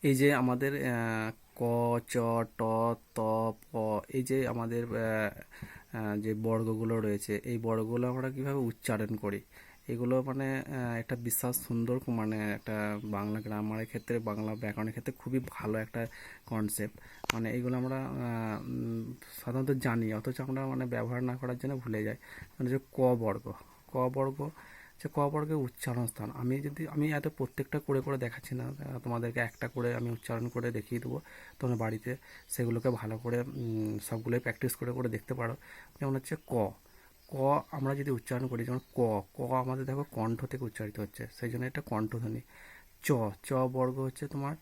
এই যে আমাদের ক, চ, ট, ত, প, এই যে আমাদের যে বর্গগুলো রয়েছে, এই বর্গগুলো আমরা কিভাবে উচ্চারণ করি, এগুলো মানে একটা বিশাল সুন্দর মানে একটা বাংলা গ্রামারের ক্ষেত্রে, বাংলা ব্যাকরণের ক্ষেত্রে খুবই ভালো একটা কনসেপ্ট। মানে এগুলো আমরা সাধারণত জানি, অথচ আমরা মানে ব্যবহার না করার জন্য ভুলে যাই। মানে যে ক বর্গ, ক বর্গ, যে ক বর্গের উচ্চারণ স্থান, আমি এত প্রত্যেকটা করে করে দেখাচ্ছি না, তোমাদেরকে একটা করে আমি উচ্চারণ করে দেখিয়ে দেবো। তোমরা বাড়িতে সেগুলোকে ভালো করে সবগুলোই প্র্যাকটিস করে করে দেখতে পারো। যেমন হচ্ছে ক, ক আমরা যদি উচ্চারণ করি, যেমন ক, ক আমাদের দেখো কণ্ঠ থেকে উচ্চারিত হচ্ছে, সেই জন্য এটা কণ্ঠধ্বনি। চ, চ বর্গ হচ্ছে তোমার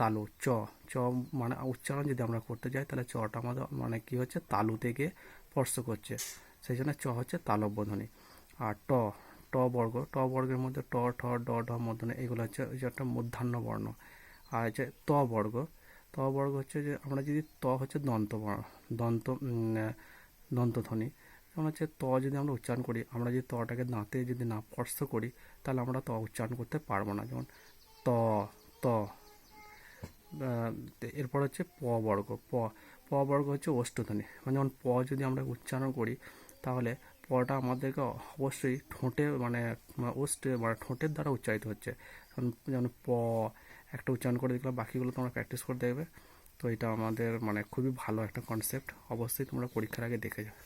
তালু। চ, চ মানে উচ্চারণ যদি আমরা করতে যাই, তাহলে চটা আমাদের মানে কি হচ্ছে, তালু থেকে স্পর্শ করছে, সেই জন্য চ হচ্ছে তালব্য ধ্বনি। আর ট, ট বর্গ, ট বর্গের মধ্যে ট, ঠ, ড, ঢ মূর্ধন্য, এগুলো হচ্ছে ওই যে একটা মূর্ধন্য বর্ণ। আর হচ্ছে ত বর্গ, ত বর্গ হচ্ছে যে আমরা যদি ত হচ্ছে দন্ত দন্ত দন্তধ্বনি। যেমন হচ্ছে ত যদি আমরা উচ্চারণ করি, আমরা যদি তটাকে দাঁতে যদি না স্পর্শ করি, তাহলে আমরা ত উচ্চারণ করতে পারবো না। যেমন ত, ত। এরপর হচ্ছে প বর্গ, প, প বর্গ হচ্ছে ওষ্ঠধ্বনি। মানে যেমন প যদি আমরা উচ্চারণ করি, তাহলে পটা আমাদেরকে অবশ্যই ঠোঁটে মানে ওষ্ঠে মানে ঠোঁটের দ্বারা উচ্চারিত হচ্ছে। যেমন প একটা উচ্চারণ করে দেখলাম, বাকিগুলো তোমরা প্র্যাকটিস করে দেখবে। তো এটা আমাদের মানে খুবই ভালো একটা কনসেপ্ট, অবশ্যই তোমরা পরীক্ষার আগে দেখে যাবে।